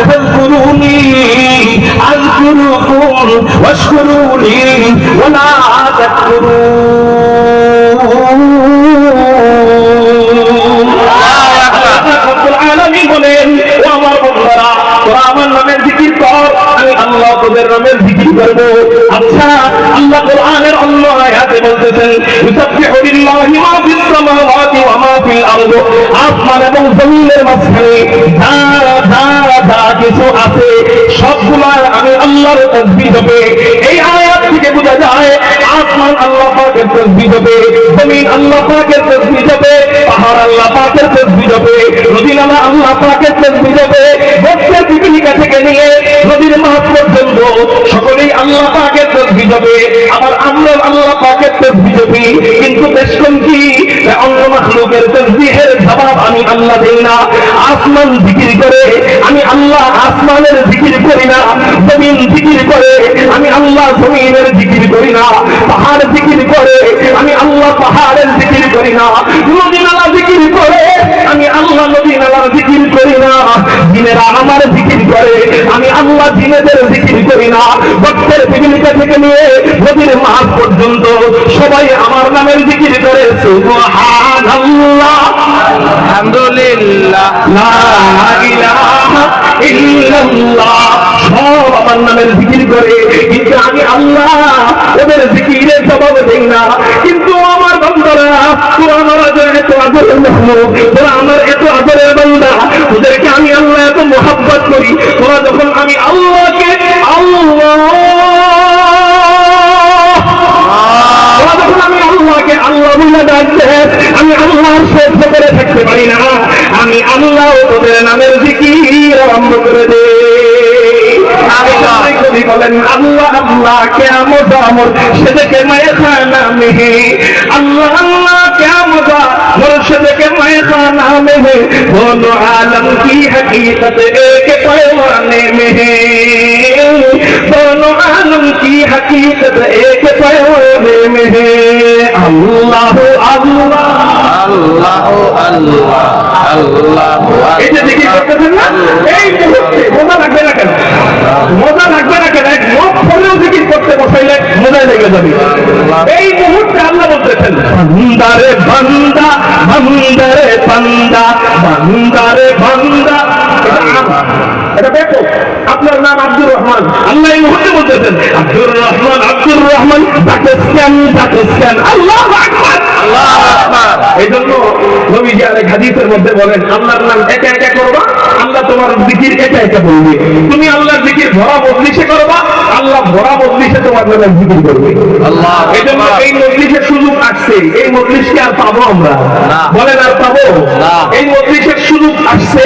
فاذكروني أذكركم واشكروا لي ولا تكفرون রব্বুল আলামিন বলেন ও আমার বন্ধুরা তোরা আমার নামের জিকির কর আমি আল্লাহ তোদের নামের জিকির করব আচ্ছা আল্লাহ কোরআনের অন্য আয়াতে বলতেছেন ইউসাব্বিহু লিল্লাহি মা ফিস সামাওয়াতি ওয়া মা ফিল আরদি আসমান এবং জমিনের মাঝখানে যা কিছু আছে সবগুলো আমি আল্লাহর তাসবিহ হবে এই আয়াত থেকে বোঝা যায় আসমান আল্লাহ পাকের তাসবিহ হবে জমিন আল্লাহ পাকের তাসবিহ হবে পাহাড় আল্লাহ পাকের তাসবিহ হবে নদী নালা আল্লাহ পাকের তাসবিহ হবে গোটা পৃথিবীকা থেকে নিয়ে নদীর মাঝ পর্যন্ত সকলেই আল্লাহ পাকের তাসবিহ হবে আবার আমরা আল্লাহ পাকের তাসবিহ হবে কিন্তু বেশকম কি অন্য মাখলুকের তাসবিহের জবাব আমি আল্লাহ দেই না আসমান জিকির করে আমি আল্লাহ আসমানের জিকির করি না জমিন জিকির করে আমি আল্লাহ জমিনের জিকির করি না পাহাড় জিকির করে আমি আল্লাহ পাহাড়ের জিকির করি না নদী নালা জিকির করে আমি আল্লাহ নদী নালার জিকির করি না জিনেরা আমার জিকির করে আমি আল্লাহ জিনেদের জিকির করি না ভক্তের পৃথিবীটা থেকে নিয়ে নদীর মাঝ পর্যন্ত সবাই আমার নামের জিকির করে সুবহানাল্লাহ আলহামদুলিল্লাহ লা ইলাহা ইল্লাল্লাহ সব আমার নামের জিকির করে কিন্তু আমি আল্লাহ ওদের জিকিরের জবাব দেই না কিন্তু আমার বান্দারা তোরা আমার এত আদরের মাখলুক তোরা আমার এত আদরের বান্দা ওদেরকে আমি আল্লাহ এত মোহাব্বত করি তোরা যখন আমি আল্লাহকে আল্লাহ বলে ডাকছে আমি আল্লাহর সহ্য করে থাকতে পারি না আমি আল্লাহ তোদের নামের জিকির আরম্ভ করে দে কবি বলেন আল্লাহ আল্লাহ কিয়ামত আমর সেদিকে মায়ে খানা মেহে আল্লাহ আল্লাহ কিয়ামত মুর্শিদকে মায়ে খানা মেহে दोनों आलम की हकीकत एक पैमाने में है दोनों आलम की हकीकत एक पैमाने में है अल्लाह अल्लाह अल्लाह अल्लाह अल्लाह এই যে জিকির করতেছেন না এই মুহূর্তে মজা লাগবে না কেন মজা লাগবে না কেন এক মত পড়লেও জিকির করতে বসাইলে মজা লেগে যাবে এই মুহূর্তে আল্লাহ বলতেছেন বান্দারে বান্দা বান্দারে বান্দা বান্দারে বান্দা এটা দেখো আপনার নাম আব্দুর রহমান আল্লাহ এই মুহূর্তে বলতেছেন আব্দুর রহমান পাকিস্তান আল্লাহু আকবার আল্লাহু আকবার এইজন্য নবীজি আরেক হাদিসের মধ্যে বলেন আল্লাহর নাম একা একা করবা আল্লাহ তোমার জিকির একা একা বলবে তুমি আল্লাহর জিকির ভরা মজলিসে করবা আল্লাহ ভরা মজলিসে তোমার নামের জিকির করবে আল্লাহ এইজন্য এই মজলিসের সুযোগ আসছে এই মজলিসকে আর পাবো আমরা বলেন আর পাবো না এই মজলিসের সুযোগ আসছে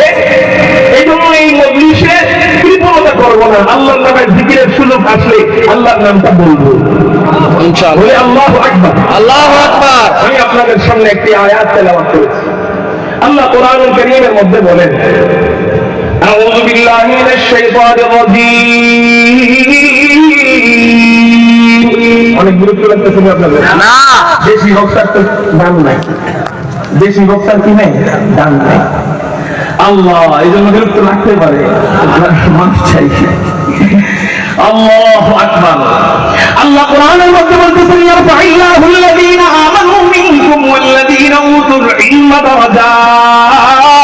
এইজন্য এই মজলিসে কৃপণতা করবো না আল্লাহর নামের জিকিরের সুযোগ আসলে আল্লাহর নামটা বলবো ইনশাআল্লাহ আল্লাহু আকবার আল্লাহু আকবার আমি আপনাদের সামনে একটি আয়াত তেলাওয়াত করেছি আল্লাহ কোরআনুল কারীমের মধ্যে বলেন আউযু বিল্লাহি মিনাশ শাইতানির রাজীম অনেক গুরুত্ব লাগতেছে আপনাদের না দেশি বক্তার তো দাম নাই দেশি বক্তার কি নাই দাম নাই আল্লাহ এইজন্য বিরক্ত লাগতে পারে মানুষ চাইছে আল্লাহু আকবার আল্লাহ কোরআনের মধ্যে বলতেছেন ইয়ারফাইল্লাহু আল্লাযীনা আমানু মিনকুম ওয়াল্লাযীনা উতুল ইলমা দারাজাত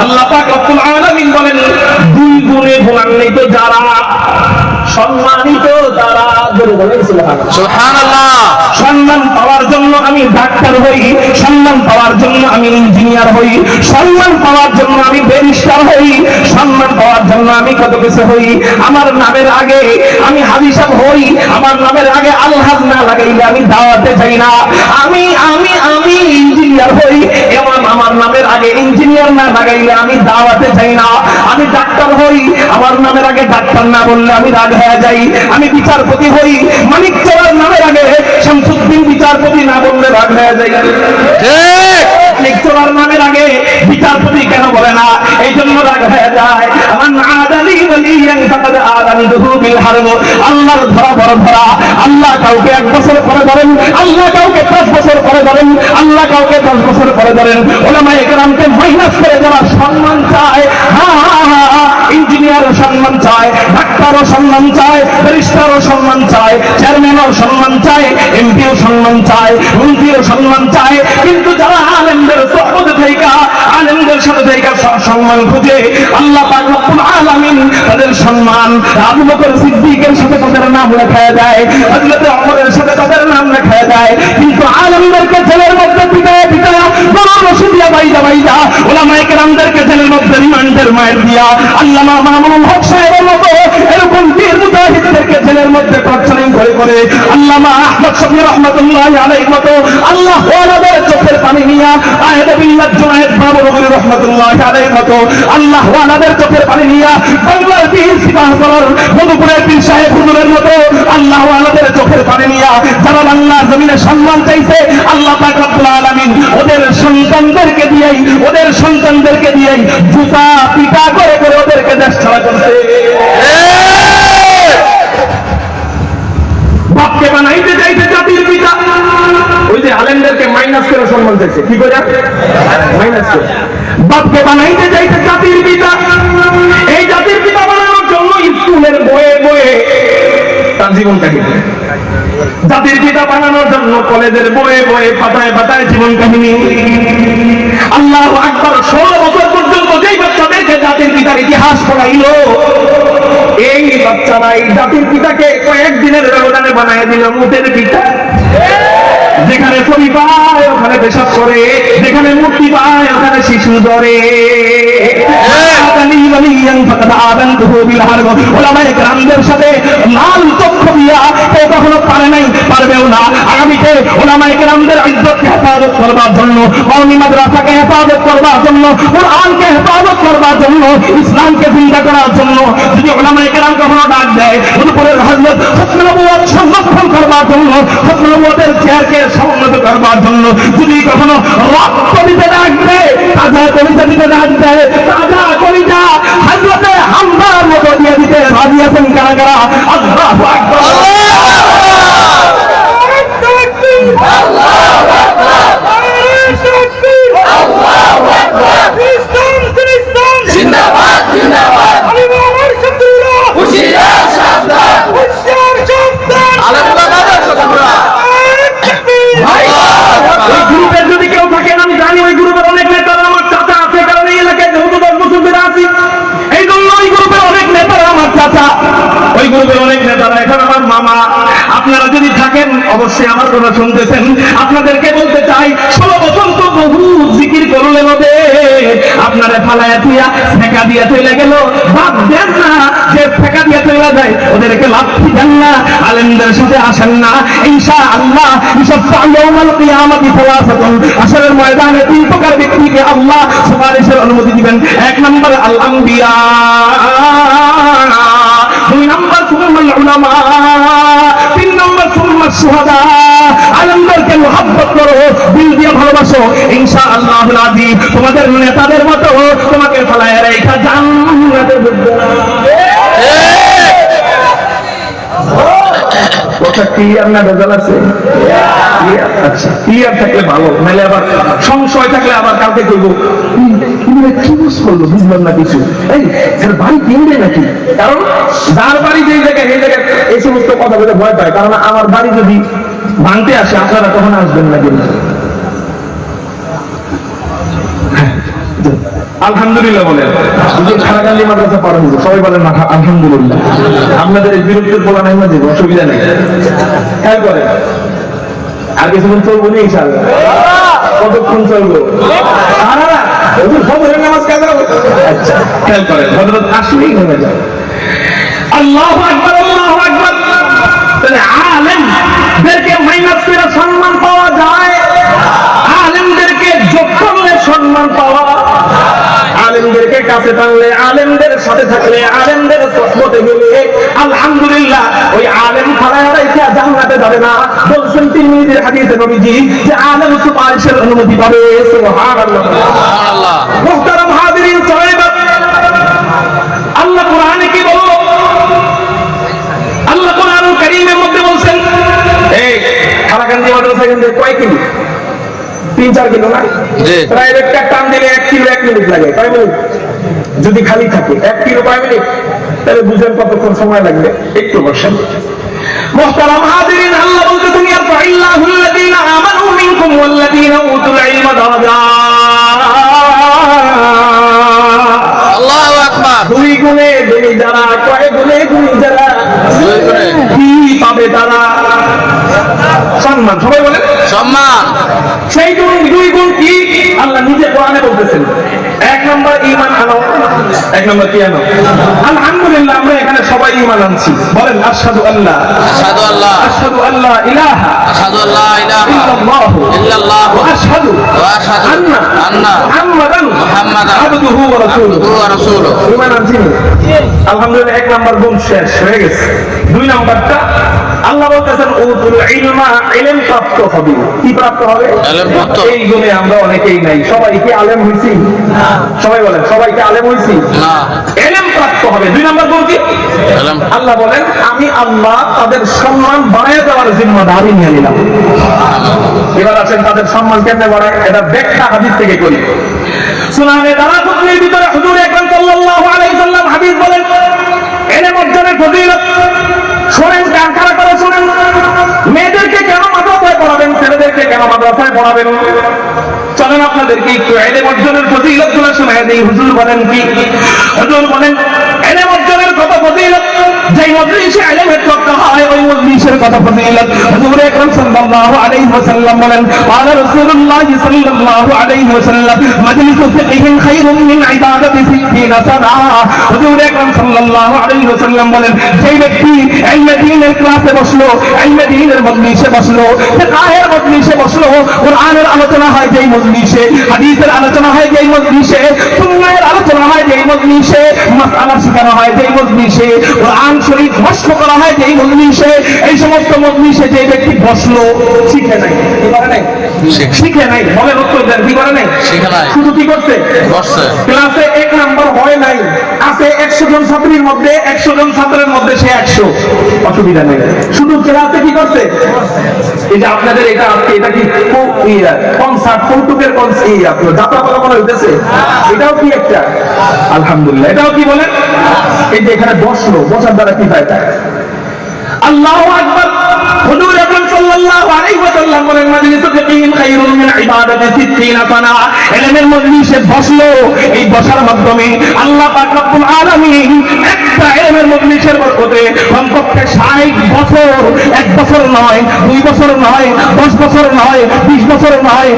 আল্লাহ পাক রব্বুল আলামিন বলেন দুই গুণে গুণান্বিত যারা সম্মানিত যারা বলেন সুবহানাল্লাহ সম্মান পাওয়ার জন্য আমি ডাক্তার হই সম্মান পাওয়ার জন্য আমি ইঞ্জিনিয়ার হই সম্মান পাওয়ার জন্য আমি ব্যারিস্টার হই সম্মান পাওয়ার জন্য আমি কত কিছু হই আমার নামের আগে আমি হাজী সাহেব হই আমার নামের আগে আলহাজ না লাগাইলে আমি দাওয়াতে যাই না আমি আমি আমি ইঞ্জিনিয়ার হই এবং আমার নামের আগে ইঞ্জিনিয়ার না লাগাইলে আমি দাওয়াতে যাই না আমি ডাক্তার হই আমার নামের আগে ডাক্তার না বললে আমি রাগ হয়ে যাই আমি বিচারপতি হই মানিক চৌরার নামের আগে শামসুদ্দিন বিচারপতি না বললে রাগ হয়ে যাই ঠিক লেকচারার নামের আগে বিচারপতি কেন বলে না? এই জন্য রাগ হয়ে যায়। মান আদালি ওয়ালিয়ান ফাকাদ আযানতুহু বিল হারব। আল্লাহর ধরা বড় ধরা। আল্লাহ কাউকে 1 বছর পরে ধরেন, আল্লাহ কাউকে 10 বছর পরে ধরেন, আল্লাহ কাউকে 10 বছর পরে ধরেন। উলামায়ে কেরামকে মাইনাস করে যারা সম্মান চায়, ইঞ্জিনিয়ারও সম্মান চায়, ডাক্তারও সম্মান চায়, ব্যারিস্টারও সম্মান চায়, চেয়ারম্যানও সম্মান চায়, এমপিও সম্মান চায়, মন্ত্রীও সম্মান চায়, কিন্তু যারা আলেমদের সোহবতে থাইকা, আলেমদের সাথে থাইকা সম্মান খুঁজে, আল্লাহ পাক রব্বুল আলামিন তাদের সম্মান আবু বকর সিদ্দিকের সাথে তাদের নাম লেখা যায়, হযরত ওমরের সাথে তাদের নাম লেখা যায়, কিন্তু আলেমদেরকে জেলের মধ্যে পিটায় পিটায় বড় রশিদিয়া বাইজা উলামায়ে কেরামদেরকে জেলের মধ্যে রিমান্ডের মায়ের দিয়া আল্লামা মামুনুল হক সাহেবের মতো এরকম বীর মুজাহিদদেরকে জেলের মধ্যে টর্চারিং করে আল্লামা আহমদ শফি রহমাতুল্লাহি আলাইহির মতো আল্লাহ ওয়ালাদের চোখের পানি নিয়া আয়েদ বিল্লাহ জুনায়েদ বাবর রহমাতুল্লাহি আলাইহির মতো আল্লাহ ওয়ালাদের চোখের পানি নিয়া বাংলার বীর সিপাহসালার মধুপুরের পীর সাহেব হুজুরের মতো আল্লাহ ওয়ালাদের চোখের পানি নিয়া যারা বাংলার জমিনে সম্মান চাইছে, আল্লাহ পাক রব্বুল আলামিন ওদের সন্তানদেরকে দিয়েই জুতা পিটা করে ওদেরকে দেশ ছাড়া করছে। বাপকে বানাইতে চাইছে জাতির পিতা, ওই যে আলেমদেরকে মাইনাস করে সম্মান চাইছে, কি করে মাইনাস করে বাপকে বানাইতে চাইছে জাতির পিতা। এই জাতির পিতা বানানোর জন্য স্কুলের বয়ে তার জীবন কাহিনী, জাতির পিতা বানানোর জন্য কলেজের বয়ে পাতায় জীবন কাহিনী। আল্লাহু আকবার। 16 বছর পর্যন্ত যেই বাচ্চাদেরকে জাতির পিতার ইতিহাস পড়াইলো, এই বাচ্চারা এই জাতির পিতাকে কয়েকদিনের ব্যবধানে বানায় দিল মুতের পিতা। যেখানে ছবি পায় ওখানে পেশাব করে, যেখানে মূর্তি পায় ওখানে শিশু ধরে। উলামায়ে কেরামদের সাথে লাল চক্ষু দিয়া কেউ কখনো পারে নাই, পারবেও না। আগামীতে উলামায়ে কেরামদের ইজ্জতকে হেফাজত করবার জন্য, কওমি মাদ্রাসাকে হেফাজত করবার জন্য, কোরআনকে হেফাজত করবার জন্য, ইসলামকে জিন্দা করার জন্য যদি উলামায়ে কেরাম কখনো ডাক দেয়, মধুপুরের হযরত খতমে নবুয়ত সংরক্ষণ করবার জন্য, খতমে নবুয়তের চেয়ারকে সমুন্নত করবার জন্য যদি কখনো রক্ত দিতে ডাক দেয়, তাজা কলিজা দিতে ডাক দেয়, তাজা কলিজা হযরতে হামজার মতো দিয়ে দিতে রাজি আছেন কারা কারা? আল্লাহু আকবার। জিন্দাবাদ জিন্দাবাদ। ওই গ্রুপের যদি কেউ থাকেন, আমি জানি ওই গ্রুপের অনেক নেতারা আমার চাচা আছে, কারণ এই এলাকায় যেহেতু 10 বছর ধরে আছি, এই জন্য ওই গ্রুপের অনেক নেতারা আমার চাচা, ওই গ্রুপের অনেক নেতারা এখন আমার মামা। আপনারা যদি থাকেন অবশ্যই আমার কথা শুনতেছেন, আপনাদেরকে বলতে চাই 16 বছর তো বহু জিকির করলেন ওদের, আপনারা ফালায়া দিয়া ফেঁকা দিয়া চলে গেল, বাদ দেন না যে ফেঁকা দিয়া চলে যায়, ওদেরকে লাথি দেন না, আলেমদের সাথে আসেন না। ইনশাআল্লাহ ইয়াউমাল কিয়ামাতি সালাসাতুন, আসরের ময়দানে 3 প্রকার ব্যক্তিকে আল্লাহ সুপারিশের অনুমতি দিবেন। 1 নম্বর আল আম্বিয়া, 2 নম্বর সুম্মাল উলামা, 3 নম্বর সুম্মাস শুহাদা। আলেমদেরকে মুহাব্বত করো, দিল দিয়ে ভালোবাসো, ইনশাআল্লাহুল আযীম তোমাদের নেতাদের মতো তোমাকে ফলায় রেখা জান্নাতে ঢুকবে না। কথা ক্লিয়ার না ভেজাল আছে? আচ্ছা, ক্লিয়ার থাকলে ভালো, নাহলে আবার সংশয় থাকলে আবার কাউকে কইব কি বুঝ করলো, বুঝলাম না কিছু। এই এর বাড়ি কিনবে নাকি? কারণ যার বাড়ি যেই জায়গায় সেই জায়গায় এই সমস্ত কথা বলে ভয় পায়, কারণ আমার বাড়ি যদি ভাঙতে আসে আপনারা তখন আসবেন না। কিন্তু আলহামদুলিল্লাহ বলেন, খারাকান্দি মাদ্রাসা পড়া হয়েছে, সবাই বলেন আলহামদুলিল্লাহ। আপনাদের এই বিরক্তির বলা নাই মাঝে অসুবিধা নেই, খেয়াল করেন। আর কিছুক্ষণ চলবো নি ইনশাআল্লাহ? কতক্ষণ চলবো? নামাজ কাজা। আচ্ছা খেয়াল করেন, হযরত আসলেই হয়ে যায়। আল্লাহু আকবার, আল্লাহু আকবার। তাহলে আলেমদেরকে মাইনাস করে সম্মান পাওয়া যায়, আলেমদেরকে যোগ করলে সম্মান পাওয়া, আলেমদেরকে কাছে টানলে, আলেমদের সাথে থাকলে, আলেমদের সোহবতে গেলে আলহামদুলিল্লাহ ওই আলেম খাড়ায় রাখা জান্নাতে যাবে না। বলছেন তিরমিজির হাদিসে নবীজি যে আলেম সুপারিশের অনুমতি পাবে। সুবহানাল্লাহ সুবহানাল্লাহ। মুহতারাম হাজিরিন, সাহেব, আল্লাহ কোরআনে কি বলল? আল্লাহ কোরআনুল কারীমের মধ্যে বলছেন, এই খালাকান্দি মাদ্রাসা কিন্তু কয় কিলো? 3-4 কিলো না? প্রাইভেটটা টান দিলে 1 কিলো 1 মিনিট লাগে। কয় মিনিট? যদি খালি থাকে 1 কিলো কয় মিনিট? তাহলে বুঝেন কতক্ষণ সময় লাগবে। একটু বসেন। মুহতারাম হাজিরিন, আল্লাহ বলতেছেন ইয়ারফাইল্লাহুল লাযীনা আমানু মিনকুম ওয়াল লাযীনা উতুল ইলমা দারাজাত। আল্লাহু আকবার। দুই গুণে দুই যারা, কয় গুণে দুই যারা, দুই গুণে কি পাবে তারা? সম্মান। সবাই বলেন সম্মান। সেই দুই গুণ কি? আল্লাহ নিজে কোরআনে বলতেছেন। 1 নম্বর ঈমান আনো। 1 নম্বর কি আনো? আলহামদুলিল্লাহ, আমরা এখানে সবাই ঈমান আনছি। বলেন আশহাদু আল্লাহ, আশহাদু আল্লাহ, আশহাদু আল্লা ইলাহা, আশহাদু আল্লা ইলাহা ইল্লাল্লাহ, আশহাদু আন্না মুহাম্মাদান আবদুহু ওয়া রাসূলুহু। ঈমান আনছি। আলহামদুলিল্লাহ, 1 নম্বর গুণ শেষ হয়ে গেছে। 2 নম্বরটা আল্লাহ বলতেছেন উতুল ইলমা, ইলম প্রাপ্ত হবে। কি প্রাপ্ত হবে? ইলম প্রাপ্ত। এই গুণে আমরা অনেকেই নাই। সবাই কি আলেম হইছি? না। সবাই বলেন সবাই কি আলেম হইছি? না। ইলম প্রাপ্ত হবে। 2 নম্বর গুণ কি? ইলম। আল্লাহ বলেন আমি আল্লাহ তাদের সম্মান বাড়ায় দেওয়ার জিম্মাদারি নিয়ে নিলাম। এবার আছেন তাদের সম্মান কেমনে বাড়ায়, এটা ব্যাখ্যা হাদিস থেকে করি। সুনানে দারাকুতনির ভিতরে হুজুর আকরাম সাল্লাল্লাহু আলাইহি ওয়াসাল্লাম হাদিস বলেন, ইলম অর্জনের ফজিলত শোনেন, কান খাড়া করে শোনেন। মেয়েদেরকে কেন মাদ্রাসায় পড়াবেন, ছেলেদেরকে কেন মাদ্রাসায় পড়াবেন? চলেন আপনাদেরকে একটু ইলম অর্জনের ফজিলতগুলো শোনায় দেই। হুজুর বলেন কি? হুজুর বলেন ইলম অর্জনের কত ফজিলত। যেই মজলিসে ইলমের চর্চা হয় ওই মজলিসের কত ফজিলত। হুজুর আকরাম সাল্লাল্লাহু আলাইহি ওয়াসাল্লাম বলেন, ক্বালা রাসূলুল্লাহ সাল্লাল্লাহু আলাইহি ওয়াসাল্লাম মাজলিসু ফিকহিন খায়রুম মিন ইবাদাতি 60 সানা। হুজুর আকরাম সাল্লাল্লাহু আলাইহি ওয়াসাল্লাম বলেন, যেই ব্যক্তি ইলমে দ্বীনের ক্লাসে বসলো, ইলমে দ্বীনের মজলিসে বসলো, ফিকহের মজলিসে বসলো, কোরআনের আলোচনা হয় যেই মজলিসে, হাদিসের আলোচনা হয় যেই মজলিসে, সুন্নাহের আলোচনা হয় যেই মজলিসে, মাসআলা শেখানো হয় যেই মজলিসে, কোরআন শরীফ মশক করা হয় যেই মজলিসে, এই সমস্ত মজলিসে যে ব্যক্তি বসলো শিখে নাই। কি করে নাই? শিখে নাই। বলেন উত্তর দেন, কি করে নাই? শিখে নাই। শুধু কি করছে? বসছে। ক্লাসে 1 নাম্বার হয় নাই। আছে 100 জন ছাত্রীর মধ্যে, 100 জন ছাত্রের মধ্যে সে 100, অসুবিধা নেই। শুধু ক্লাসে কি করছে? এই যে আপনাদের এটা আজকে এটা কি কনসার্ট, কৌতুকের কনসার্ট, যাত্রা বলা মনে হইতেছে, এটাও কি একটা? আলহামদুলিল্লাহ, এটাও কি বলেন? এই যে এখানে বসলো, বসার দ্বারা কি ফায়দা? আল্লাহু আকবার। হুজুর আকরাম সাল্লাল্লাহু আলাইহি ওয়াসাল্লাম বলেন, মাজলিসু ফিকহিন খায়রুম মিন ইবাদাতি 60 সানা। ইলমের মজলিসে বসলো, এই বসার মাধ্যমে আল্লাহ পাক রব্বুল আলামিন একটা ইলমের মজলিসের বরকতে কমপক্ষে 60 বছর, 1 বছর নয়, 2 বছর নয়, 10 বছর নয়, 20 বছর নয়,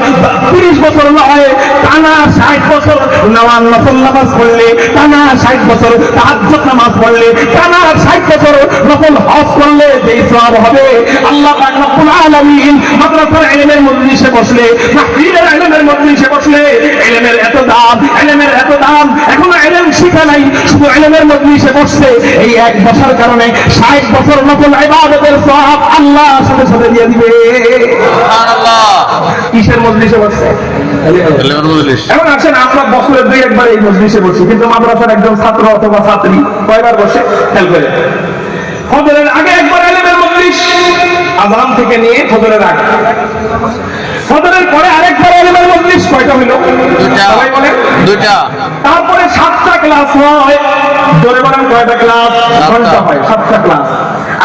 30 বছর নয়, টানা 60 বছর নফল নামাজ পড়লে, টানা 60 বছর তাহাজ্জুদ নামাজ পড়লে, টানা 60 বছর নফল হজ করলে যে সওয়াব হবে, আল্লাহ পাক রব্বুল আলামিন মাদ্রাসার ইলমের মজলিসে বসলে, মাহফিলের ইলমের মজলিসে বসলে, ইলমের এত দাম, ইলমের এত দাম, এখনো ইলম শিখা নাই, শুধু ইলমের মজলিসে বসছে, এই 1 বছর কারণে 60 বছর নফল ইবাদতের সওয়াব আল্লাহ সাথে সাথে দিয়ে দিবে। সুবহানাল্লাহ। কিসের মজলিসে বসছে? ইলমের মজলিস। এখন আসেন আমরা বছরে 2-1 বার এই মজলিসে বসি, কিন্তু মাদ্রাসার একজন ছাত্র অথবা ছাত্রী কয়বার বসে? খেয়াল করে। ফজরের আগে একবার ইলমের মজলিস, আযান থেকে নিয়ে ফজরের আগে। ফজরের পরে আরেকবার ইলমের মজলিস। কয়টা হইল? 2টা। সবাই বলেন 2টা। তারপরে 7টা ক্লাস হয়। জোরে বলেন কয়টা ক্লাস? 7টা হয়। 7টা ক্লাস।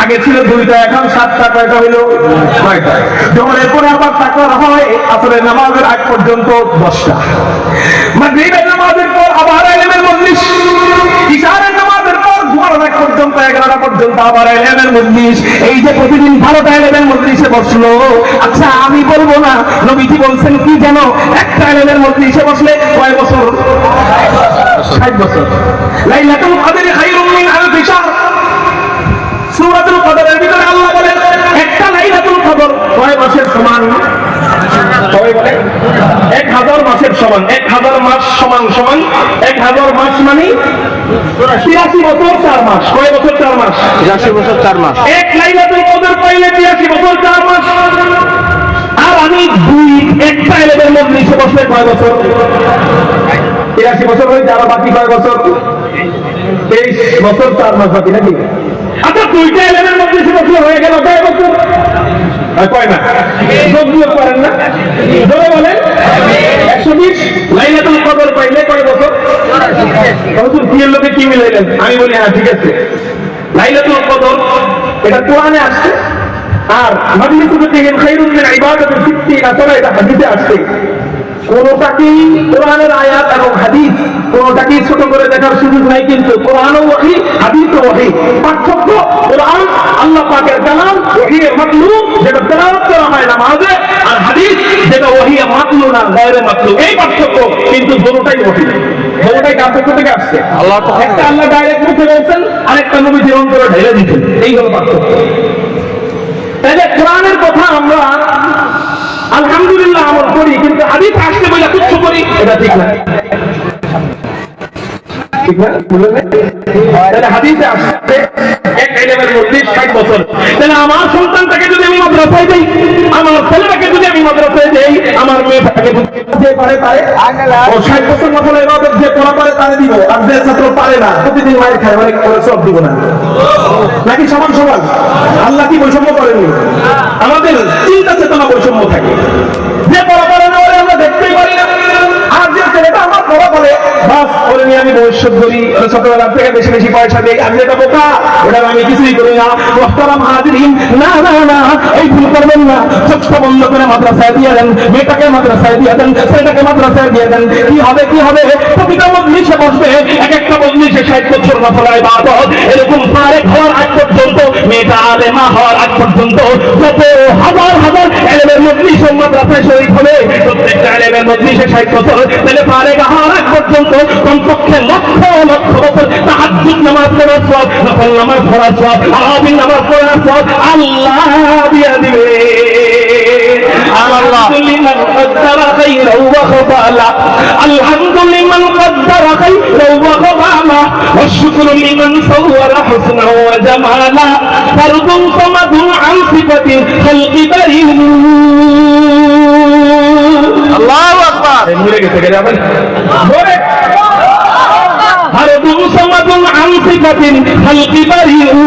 আগে ছিল 2টা, এখন 7টা। কয়টা হইল? 9টা। জোহরের পরে আবার তাকরার হয়, আসরের নামাজের আগ পর্যন্ত 10টা। মাগরিবের নামাজের পর আবার ইলমের মজলিস, ইশারের নামাজের পর ঘুমানোর আগ পর্যন্ত 11টা পর্যন্ত আবার ইলমের মজলিস। এই যে প্রতিদিন 12টা ইলমের মজলিসে বসলো। আচ্ছা আমি বলবো না, নবীজি বলছেন কি যেন, একটা ইলমের মজলিসে বসলে কয় বছর? 60 বছর। লাইলাতুল কদর খায়রুম মিন আলফি শাহর। সূরাতুল কদরের ভিতরে আল্লাহ বলেন একটা লাইলাতুল কদর কয় মাসের সমান? সবাই বলে 1000 মাসের সমান। 1000 মাস সমান সমান সমান 1000 মাস মানে 83 বছর 4 মাস। কয় বছর 4 মাস? 83 বছর 4 মাস। এক লাইলাতুল কদর পাইলে 83 বছর 4 মাস। আর আমি একটা এলেমের মজলিসে বসলে কয় বছর? 83 বছর হয়ে যারা বাকি কয় বছর? 23 বছর 4 মাস বাকি নাকি? আচ্ছা দুইটা এলেমের মজলিসে বসলে হয়ে গেল কয় বছর? কয় না? যোগ করেন না? জোরে বলেন। 120। লাইলাতুল কদর পাইলে কয় বছর? হুজুর বিয়ের লোকে কি মিলাইলেন? আমি বলি হ্যাঁ ঠিক আছে। লাইলাতুল কদর এটা কোরআনে আসছে, আর মাজলিসুল ফিকহ খায়রুম মিন ইবাদাতিস সিত্তিনা সানা এটা হাদিসে আসছে। কোনটাকেই কোরআনের আয়াত এবং হাদিস কোনটাকেই ছোট করে দেখার সুযোগ নাই, কিন্তু কোরআনও ওহী হাদিসও ওহী। পার্থক্য কোরআন আল্লাহ পাকের কালাম, ওহী মাতলু যেটা তেলাওয়াত করা হয় নামাজে, আর হাদিস যেটা ওহী মাতলু না গায়রে মাতলু। এই পার্থক্য, কিন্তু দুটোটাই ওহী। দুটোটাই কার পক্ষ থেকে আসছে? আল্লাহ। একটা আল্লাহ ডাইরেক্ট মুখে বলছেন, আরেকটা নবীজির অন্তরে ঢেলে দিয়েছেন। এই হলো পার্থক্য। তাহলে কোরআনের কথা আমরা আলহামদুলিল্লাহ আমল করি, কিন্তু হাদিস আসতে বলে তুচ্ছ করি, এটা ঠিক না। ঠিক না? তাহলে হাদিসে আসছে এক ইলমের মধ্যে 60 বছর। তাহলে আমার সন্তানটাকে যদি আমি মাদ্রাসায় দেই, আমার ছেলেটাকে যদি আমি মাদ্রাসায় দেই, আমার মেয়েটাকে যে পারে তারে ও 60 বছর মতো ইবাদত যে পড়া পারে তারে দিব, আর যে ছাত্র পারে না প্রতিদিন মায়ের খায় অনেক করে সব দিব না। নাকি সমান সমান? আল্লাহ কি বৈষম্য করেননি? আমাদের চিন্তা চেতনা বৈষম্য থাকে। যে পড়া পারে না ওরে আমরা দেখতেই পারি না, আর যে ছেলেটা আমার পড়া পারে বাস ওরে নিয়ে আমি ভবিষ্যৎ করি, ছোটবেলা থেকে বেশি বেশি পয়সা দিই, আমি যেটা বোকা ওটা আমি কিছুই করি না। মুহতারাম হাজিরিন, না না না, এই ভুল করবেন না। চোখটা বন্ধ করে মাদ্রাসায় দিয়ে দেন, মেয়েটাকে মাদ্রাসায় দিয়ে দেন, ছেলেটাকে মাদ্রাসায় দিয়ে দেন। কি হবে কি হবে? প্রতিটা মজলিসে বসবে, এক একটা মজলিসে 60 বছর নফল ইবাদত। এরকম ফারেক হওয়ার আগ পর্যন্ত, মেয়েটা আলেমা হওয়ার আগ পর্যন্ত যত হাজার হাজার ইলমের মজলিস মাদ্রাসায় শরীক হবে, প্রত্যেকটা ইলমের মজলিসে 60 বছর। তাহলে ফারেক হওয়ার আগ পর্যন্ত কমপক্ষে লক্ষ লক্ষ বছর তাহাজ্জুদ নামাজ পড়ার সওয়াব, নফল নামাজ পড়ার সওয়াব, তারাবির নামাজ পড়ার সওয়াব আল্লাহ দিয়ে দিবে। আলহামদুলিল্লাহ কদ্দারা খাইরাও ওয়া খাবালা, আলহামদুলিল্লাহ কদ্দারা খাইরাও ওয়া খাবালা, ওয়া শুকরু লিমান সাওয়ারা হুসনাও ওয়া জামালা, ফারদুন সামাদুন আন সিফাতিল খালকি বারিন। আল্লাহু আকবার। ভুলে গেছে কে যাবেন? বলে ফারদুন সামাদুন আন সিফাতিল খালকি বারিন,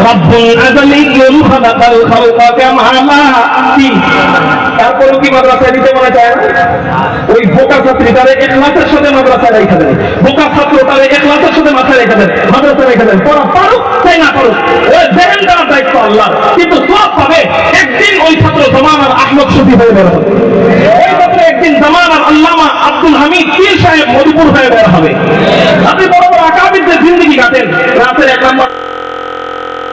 রাব্বুল আযালিয়্যুন খালাকাল খালকা কামালা। তারপরেও কি মাদ্রাসায় দিতে মনে চায় না? ওই বোকা ছাত্রীটারে ইখলাসের সাথে মাদ্রাসায় রেখে দেন, বোকা ছাত্রটারে ইখলাসের সাথে মাথায় রেখে দেন, মাদ্রাসায় রেখে দেন। পড়া পারুক তাই না পারুক, ওই দেখেন তার দায়িত্ব আল্লাহ, কিন্তু সব পাবে। একদিন ওই ছাত্র জমানার আহমদ শফি হয়ে গেল।